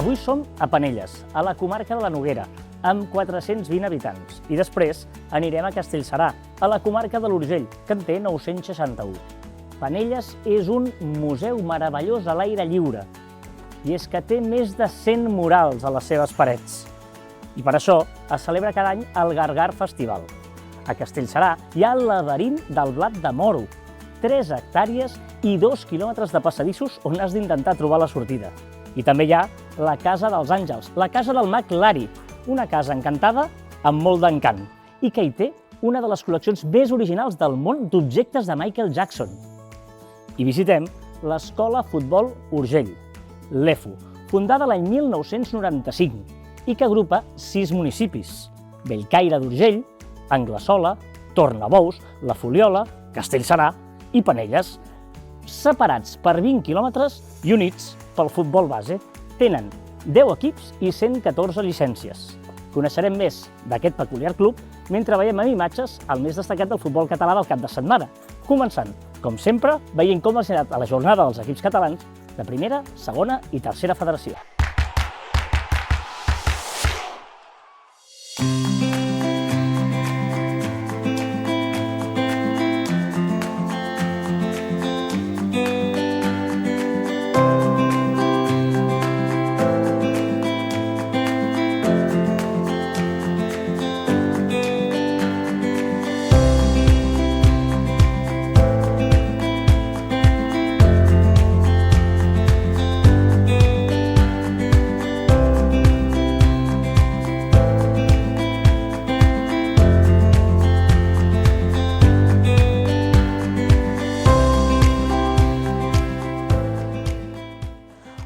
Avui som a Penelles, a la comarca de la Noguera, amb 420 habitants. I després anirem a Castellserà, a la comarca de l'Urgell, que en té 961. Penelles és un museu meravellós a l'aire lliure. I és que té més de 100 murals a les seves parets. I per això es celebra cada any el Gargar Festival. A Castellserà hi ha el laberint del blat de moro, 3 hectàrees i 2 quilòmetres de passadissos on has d'intentar trobar la sortida. I també hi ha la Casa dels Àngels, la casa del mag Lari, una casa encantada amb molt d'encant i que hi té una de les col·leccions més originals del món d'objectes de Michael Jackson. I visitem l'Escola Futbol Urgell, l'EFU, fundada l'any 1995 i que agrupa 6 municipis: Bellcaire d'Urgell, Anglesola, Tornabous, La Fuliola, Castellserà i Penelles, separats per 20 quilòmetres i units pel futbol base. Tenen 10 equips i 114 llicències. Coneixerem més d'aquest peculiar club mentre veiem amb imatges el més destacat del futbol català del cap de setmana, començant, com sempre, veient com ha anat a la jornada dels equips catalans de primera, segona i tercera federació.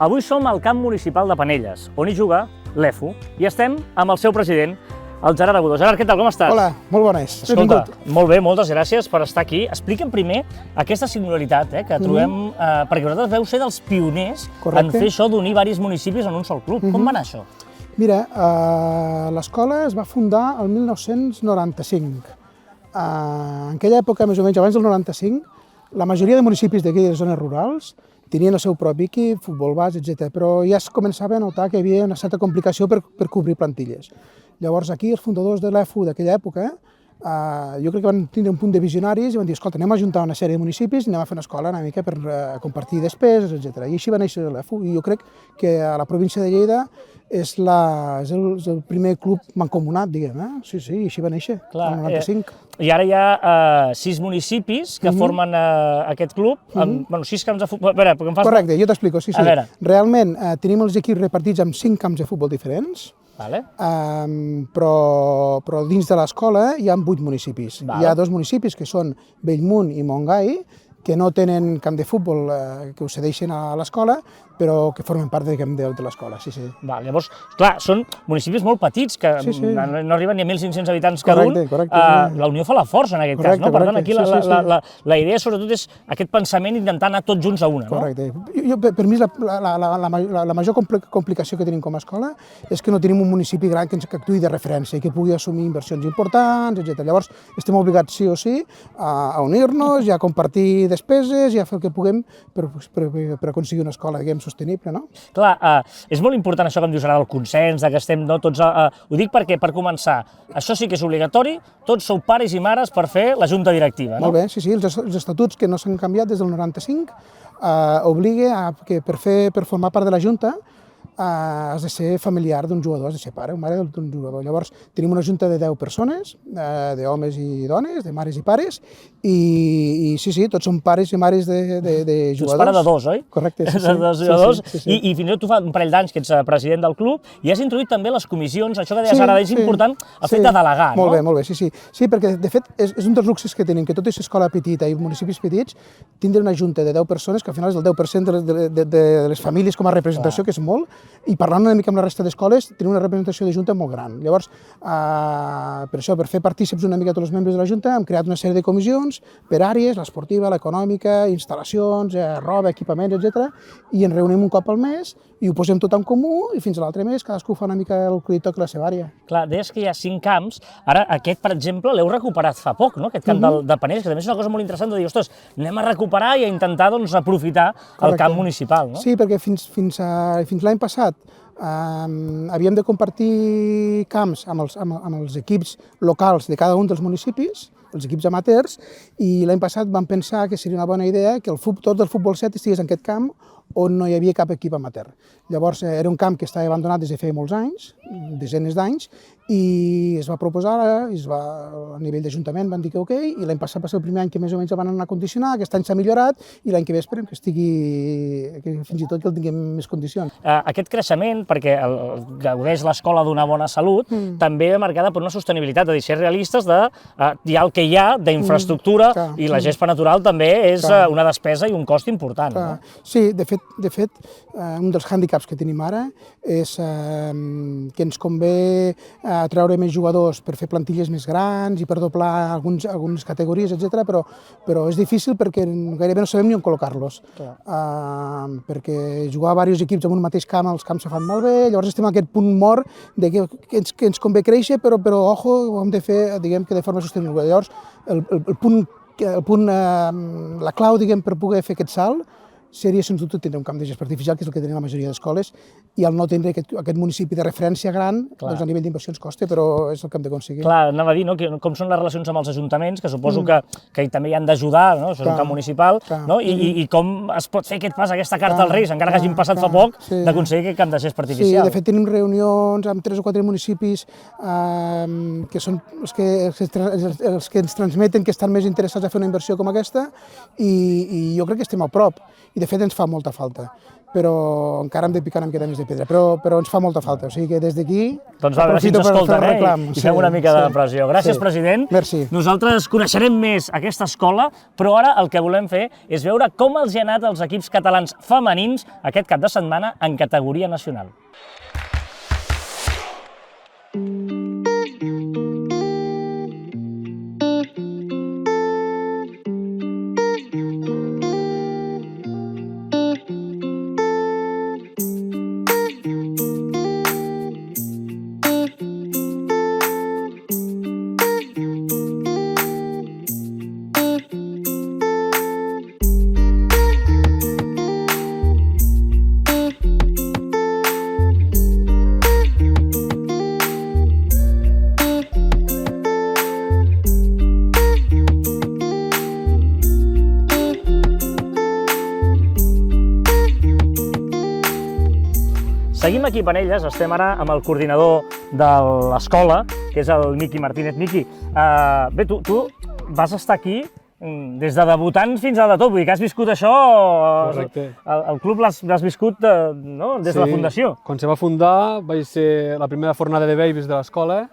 Avui som al camp municipal de Penelles, on hi juga l'EFU, i estem amb el seu president, el Gerard Agudó. Gerard, què tal, com estàs? Hola, molt bones. Escolta, molt bé, moltes gràcies per estar aquí. Explica'm primer aquesta singularitat que trobem, perquè vosaltres veu ser dels pioners en fer això d'unir diversos municipis en un sol club. Com va anar això? Mira, l'escola es va fundar el 1995. En aquella època, més o menys abans del 95, la majoria de municipis d'aquelles zones rurals tenien el seu propi equip, futbol base, etc. Però ja es començava a notar que hi havia una certa complicació per cobrir plantilles. Llavors aquí els fundadors de l'EFU d'aquella època, jo crec que van tindre un punt de visionaris i van dir, escolta, anem a ajuntar una sèrie de municipis i anem a fer una escola una mica per compartir despeses, etc. I així va néixer l'EFU. I jo crec que a la província de Lleida és el primer club mancomunat, diguem. Sí, així va néixer, el 95. I ara hi ha 6 municipis que formen aquest club, amb 6 camps de futbol. Correcte, jo t'explico, sí. Realment tenim els equips repartits en 5 camps de futbol diferents, però dins de l'escola hi ha 8 municipis. Hi ha 2 municipis que són Bellmunt i Montgai, que no tenen camp de futbol, que ho cedeixen a l'escola, però que formen part de l'escola, sí. Llavors, clar, són municipis molt petits, que no arriben ni a 1.500 habitants cada un. La unió fa la força, en aquest cas, no? Per tant, aquí la idea, sobretot, és aquest pensament d'intentar anar tots junts a una, no? Correcte. Per mi, la major complicació que tenim com a escola és que no tenim un municipi gran que actuï de referència i que pugui assumir inversions importants, etc. Llavors, estem obligats, sí o sí, a unir-nos i a compartir despeses i a fer el que puguem per aconseguir una escola, diguem, sostenible, no? Clar, és molt important això que em dius ara del consens, que estem tots... Ho dic perquè, per començar, això sí que és obligatori, tots sou pares i mares per fer la junta directiva, no? Molt bé, sí, els estatuts que no s'han canviat des del 95 obliga que per formar part de la junta has de ser familiar d'un jugador, has de ser pare o mare d'un jugador. Llavors, tenim una junta de 10 persones, d'homes i dones, de mares i pares, i sí, tots són pares i mares de jugadors. Tu ets pare de 2, oi? Correcte, sí. De jugadors, i fins i tot tu fa un parell d'anys que ets president del club, i has introduït també les comissions, això que deies ara, és important el fet de delegar, no? Molt bé, sí. Sí, perquè, de fet, és un dels luxes que tenim, que tot és escola petita i municipis petits, tindre una junta de 10 persones, que al final és el 10% de les famílies com a representació, que és molt, i parlant una mica amb la resta d'escoles, tenim una representació de junta molt gran. Llavors, per això, per fer partícips una mica tots els membres de la junta, hem creat una sèrie de comissions per àrees, l'esportiva, l'econòmica, instal·lacions, roba, equipaments, etc. I ens reunim un cop al mes i ho posem tot en comú i fins a l'altre mes cadascú fa una mica el que li toca a la seva àrea. Clar, deies que hi ha 5 camps, ara aquest, per exemple, l'heu recuperat fa poc, no? Aquest camp de Penelles, que també és una cosa molt interessant de dir, ostres, anem a recuperar i a intentar aprofitar el camp municipal, no? Sí, perquè fins l'any passat Havíem de compartir camps amb els equips locals de cada un dels municipis, els equips amateurs, i l'any passat vam pensar que seria una bona idea que tot el futbol 7 estigués en aquest camp on no hi havia cap equip amateur. Llavors era un camp que estava abandonat des de feia molts anys, desenes d'anys, i es va proposar, a nivell d'Ajuntament van dir que ok, i l'any passat va ser el primer any que més o menys el van anar a condicionar, aquest any s'ha millorat, i l'any que ve esperem que fins i tot que el tinguem més condicions. Aquest creixement, perquè gaudeix l'escola d'una bona salut, també ve marcada per una sostenibilitat, de ser realistes de hi ha el que hi ha d'infraestructura, i la gespa natural també és una despesa i un cost important. Sí, de fet, un dels hàndicaps que tenim ara és que ens convé treure més jugadors per fer plantilles més grans i per doblar algunes categories, etc. Però és difícil perquè gairebé no sabem ni on col·locar-los. Perquè jugar a diversos equips en un mateix camp, els camps se fan molt bé, llavors estem en aquest punt mort que ens convé créixer, però ojo, ho hem de fer, diguem que de forma sostenible. Llavors, la clau, diguem, per poder fer aquest salt seria, sens dubte, tindre un camp de gespa artificial, que és el que tenen la majoria d'escoles, i al no tindre aquest municipi de referència gran, doncs a nivell d'inversions costa, però és el que hem d'aconseguir. Clar, anava a dir, no? Com són les relacions amb els ajuntaments, que suposo que també hi han d'ajudar, no? Això és un camp municipal, no? I com es pot fer aquest pas, aquesta carta als Reis, encara que hagin passat fa poc, d'aconseguir aquest camp de gespa artificial. Sí, de fet tenim reunions amb 3 o 4 municipis que són els que ens transmeten que estan més interessats a fer una inversió com aquesta, i jo crec que estem a prop. I de fet ens fa molta falta, però encara hem de picar amb més de pedra, però ens fa molta falta, o sigui que des d'aquí doncs a veure si ens escolten, i fem una mica de pressió. Gràcies, president. Merci. Nosaltres coneixerem més aquesta escola, però ara el que volem fer és veure com els ha anat als equips catalans femenins aquest cap de setmana en categoria nacional. Seguim aquí a Penelles, estem ara amb el coordinador de l'escola, que és el Miqui Martínez. Miqui, bé, tu vas estar aquí des de debutants fins a de tot, vull dir que has viscut això, el club l'has viscut des de la fundació. Quan se va fundar vaig ser la primera fornada de babies de l'escola,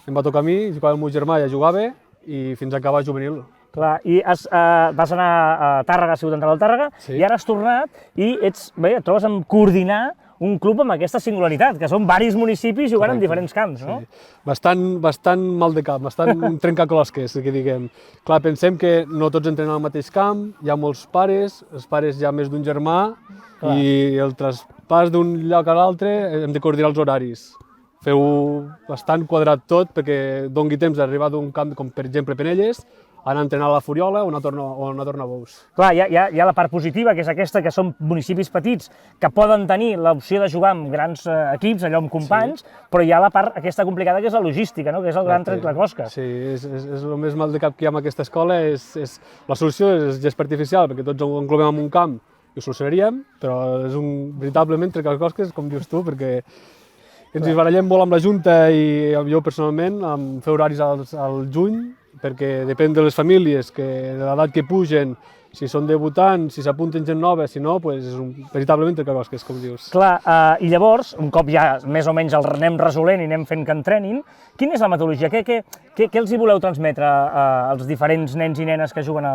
em va tocar a mi, jugava el meu germà, ja jugava, i fins a acabar juvenil. Clar, i vas anar a Tàrrega, has sigut entrenador al Tàrrega, i ara has tornat i et trobes amb coordinar un club amb aquesta singularitat, que són diversos municipis jugant en diferents camps, no? Bastant mal de cap, bastant trencaclosques, que diguem. Clar, pensem que no tots entrenen al mateix camp, hi ha molts pares, els pares hi ha més d'un germà, i el traspàs d'un lloc a l'altre hem de coordinar els horaris. Feu bastant quadrat tot perquè doni temps d'arribar d'un camp com per exemple Penelles, anar a entrenar a la Furiola o anar a tornar a Bous. Clar, hi ha la part positiva, que és aquesta, que són municipis petits que poden tenir l'opció de jugar amb grans equips, allò amb companys, però hi ha la part aquesta complicada que és la logística, que és el gran trencaclosques. Sí, és el més mal de cap que hi ha en aquesta escola, la solució és gespa artificial, perquè tots ho englobem en un camp i ho solucionaríem, però és veritablement trencaclosques, com dius tu, perquè ens hi barallem molt amb la Junta i jo personalment, amb fer horaris al juny, perquè depèn de les famílies, de l'edat que pugen, si són debutants, si s'apunten gent nova, si no, és veritablement trencaclosques, com dius. Clar, i llavors, un cop ja més o menys el anem resolent i anem fent que entrenin, quina és la metodologia? Què els hi voleu transmetre als diferents nens i nenes que juguen a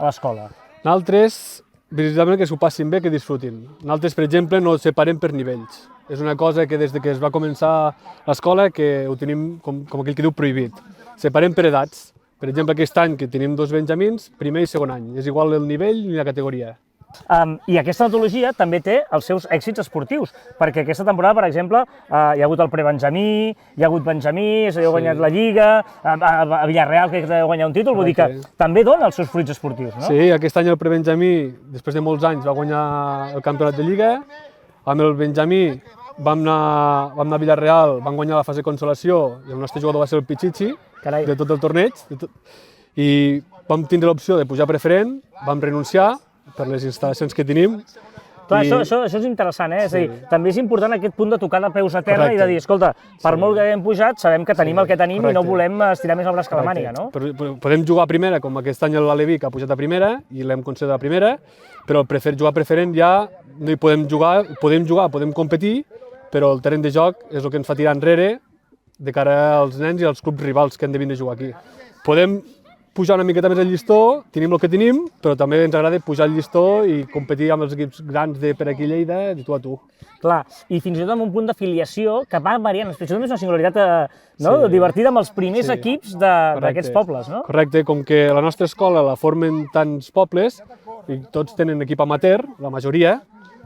l'escola? Nosaltres, veritablement que s'ho passin bé, que disfrutin. Nosaltres, per exemple, no els separem per nivells. És una cosa que des que es va començar l'escola que ho tenim, com aquell que diu, prohibit. Separem per edats. Per exemple, aquest any que tenim 2 benjamins, primer i segon any. És igual el nivell ni la categoria. I aquesta metodologia també té els seus èxits esportius, perquè aquesta temporada, per exemple, hi ha hagut el prebenjamí, hi ha hagut benjamí, s'ha guanyat la Lliga, a Villarreal que ha guanyat un títol, vull dir que també dona els seus fruits esportius, no? Sí, aquest any el prebenjamí, després de molts anys, va guanyar el campionat de Lliga, amb el benjamí vam anar a Villarreal, vam guanyar la fase de consolació i el nostre jugador va ser el Pichichi de tot el torneig i vam tindre l'opció de pujar preferent, vam renunciar per les instal·lacions que tenim. Clar, això és interessant, és a dir, també és important aquest punt de tocar de peus a terra i de dir, escolta, per molt que haguem pujat, sabem que tenim el que tenim i no volem estirar més el braç que la màniga, no? Podem jugar a primera, com aquest any l'Aleví, que ha pujat a primera i l'hem concedit a primera, però jugar preferent ja no hi podem jugar, podem competir, però el terreny de joc és el que ens fa tirar enrere de cara als nens i als clubs rivals que han de vindre a jugar aquí. Podem pujar una miqueta més el llistó, tenim el que tenim, però també ens agrada pujar el llistó i competir amb els equips grans de per aquí Lleida, de tu a tu. Clar, i fins i tot amb un punt d'afiliació que va variant. Això també és una singularitat divertida amb els primers equips d'aquests pobles, no? Correcte, com que la nostra escola la formen tants pobles i tots tenen equip amateur, la majoria,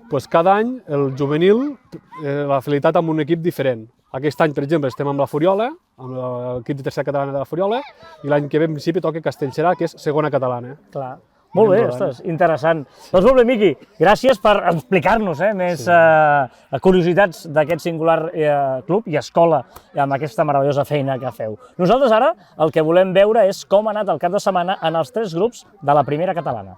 doncs cada any el juvenil l'afiliat amb un equip diferent. Aquest any, per exemple, estem amb la Furiola, amb l'equip de tercera catalana de la Furiola, i l'any que ve, en principi, toca Castellserà, que és segona catalana. Clar. Molt bé, ostres, interessant. Doncs molt bé, Miqui, gràcies per explicar-nos més curiositats d'aquest singular club i escola amb aquesta meravellosa feina que feu. Nosaltres ara el que volem veure és com ha anat el cap de setmana en els 3 grups de la primera catalana.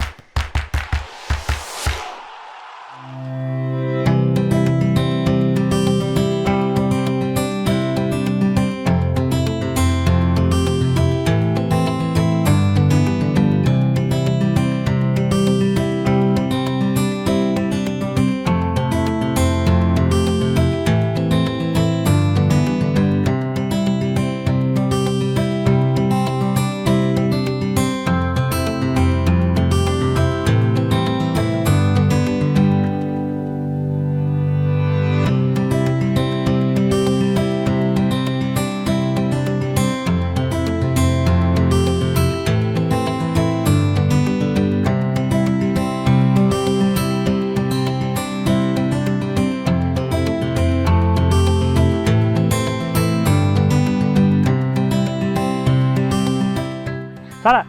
Sara,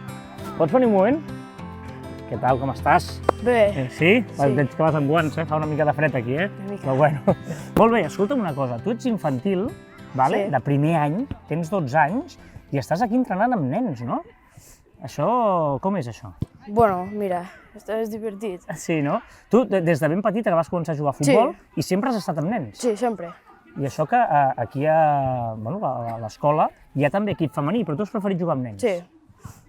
pots venir un moment? Què tal, com estàs? Bé. Sí? Veig que vas amb guants, fa una mica de fred aquí, Però bueno. Molt bé, escolta'm una cosa, tu ets infantil, de primer any, tens 12 anys i estàs aquí entrenant amb nens, no? Això, com és això? Bueno, mira, és divertit. Sí, no? Tu, des de ben petita que vas començar a jugar a futbol i sempre has estat amb nens? Sí, sempre. I això que aquí a l'escola hi ha també equip femení, però tu has preferit jugar amb nens? Sí.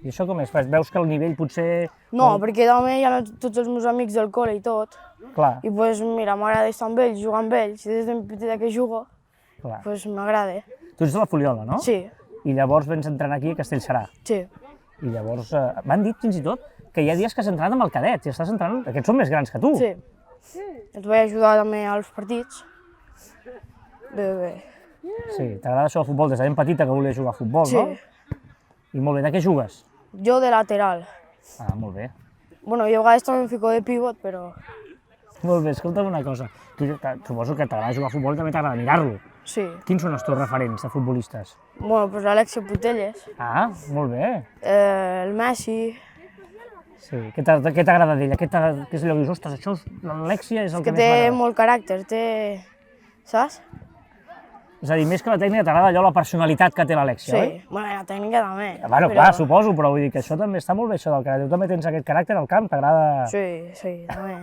I això com és? Veus que el nivell potser... No, perquè també hi ha tots els meus amics del col·le i tot. Clar. I doncs, mira, m'agrada estar amb ells, jugar amb ells. I des de petita que jugo, doncs m'agrada. Tu ets de la Fuliola, no? Sí. I llavors vens entrenar aquí a Castellserà. Sí. I llavors m'han dit fins i tot que hi ha dies que has entrenat amb el cadet i estàs entrenant... Aquests són més grans que tu. Sí. Els vaig ajudar també als partits. Bé. Sí, t'agrada això del futbol des de ben petita que volies jugar a futbol, no? Sí. I molt bé, de què jugues? Jo de lateral. Ah, molt bé. Bueno, jo a vegades també em fico de pivot, però... Molt bé, escolta'm una cosa. Tu suposo que t'agrada jugar a futbol i també t'agrada mirar-lo. Sí. Quins són els teus referents de futbolistes? Bueno, doncs l'Alexia Putellas. Ah, molt bé. El Messi. Sí, què t'agrada d'ella? Què és allò que dius, ostres, això, l'Alexia és el que més m'agrada? Té molt caràcter, saps? És a dir, més que la tècnica, t'agrada allò la personalitat que té l'Alexia, oi? Sí, bueno, la tècnica també. Bueno, clar, suposo, però vull dir que això també està molt bé, això del caràcter. Tu també tens aquest caràcter al camp, t'agrada... Sí, també.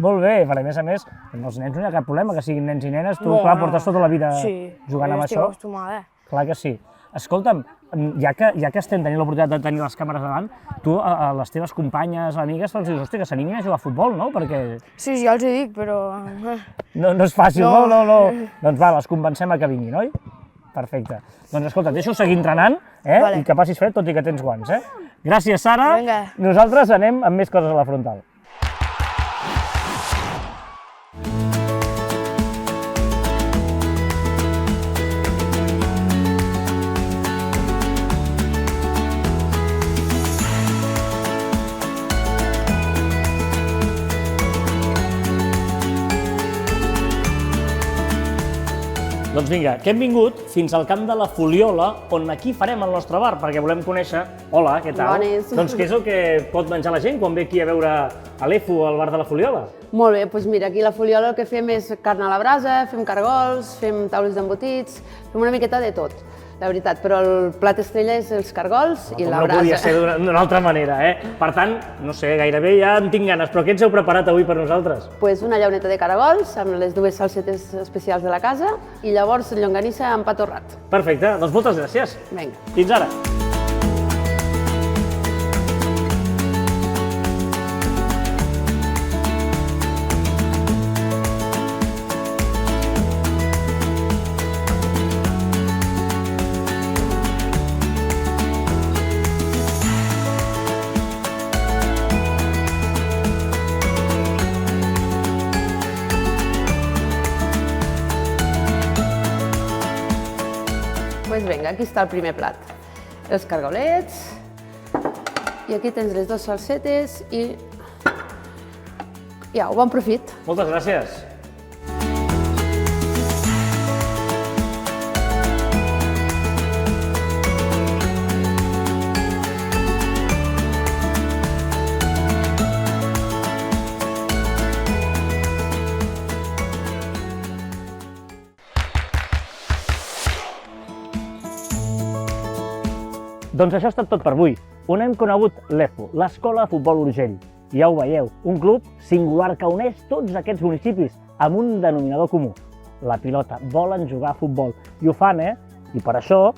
Molt bé, perquè a més, amb els nens no hi ha cap problema, que siguin nens i nenes, tu, clar, portes tota la vida jugant amb això. Sí, estic acostumada. Clar que sí. Escolta'm, ja que estem tenint l'oportunitat de tenir les càmeres davant, tu a les teves companyes, amigues, els dius, hòstia, que s'animin a jugar a futbol, no? Perquè... Sí, ja els hi dic, però... No és fàcil, no. Doncs va, les convencem a que vinguin, oi? Perfecte. Doncs escolta, deixo seguir entrenant, i que passis fred, tot i que tens guants, Gràcies, Sara. Vinga. Nosaltres anem amb més coses a la frontal. Doncs vinga, que hem vingut fins al camp de la Fuliola, on aquí farem el nostre bar, perquè volem conèixer... Hola, què tal? Bones. Doncs què és el que pot menjar la gent quan ve aquí a veure a l'EFU, al bar de la Fuliola? Molt bé, doncs mira, aquí a la Fuliola el que fem és carn a la brasa, fem cargols, fem taules d'embotits, fem una miqueta de tot, la veritat, però el plat estrella és els cargols i la brasa. No podia ser d'una altra manera, Per tant, no sé, gairebé ja en tinc ganes, però què ens heu preparat avui per nosaltres? Pues una llauneta de caragols amb les dues salsetes especials de la casa i llavors llonganissa amb pa torrat. Perfecte, doncs moltes gràcies. Vinga. Fins ara. Doncs vinga, aquí està el primer plat. Els cargolets, i aquí tens les dues salsetes i au, bon profit. Moltes gràcies. Doncs això ha estat tot per avui, on hem conegut l'EFU, l'Escola de Futbol Urgell. Ja ho veieu, un club singular que uneix tots aquests municipis amb un denominador comú, la pilota. Volen jugar a futbol i ho fan, I per això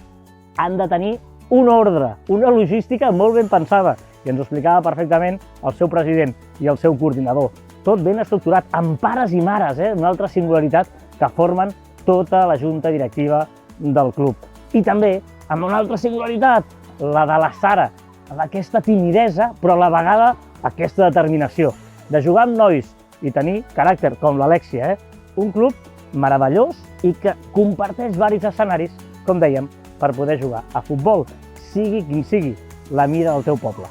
han de tenir un ordre, una logística molt ben pensada. I ens ho explicava perfectament el seu president i el seu coordinador. Tot ben estructurat, amb pares i mares, una altra singularitat que formen tota la junta directiva del club. I també amb una altra singularitat, la de la Sara, d'aquesta timidesa, però a la vegada aquesta determinació, de jugar amb nois i tenir caràcter com l'Alexia, Un club meravellós i que comparteix diversos escenaris, com dèiem, per poder jugar a futbol, sigui quin sigui la mida del teu poble.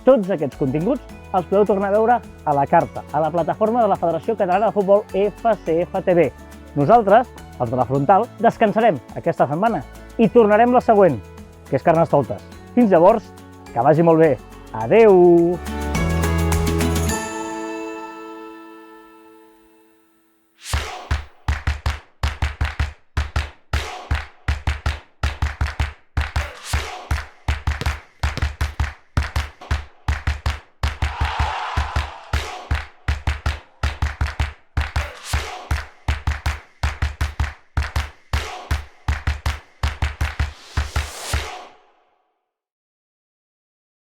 Tots aquests continguts els podeu tornar a veure a la carta, a la plataforma de la Federació Catalana de Futbol FCFTV. Nosaltres, els de la Frontal, descansarem aquesta setmana i tornarem la següent, que és Carnestoltes. Fins llavors, que vagi molt bé. Adeu!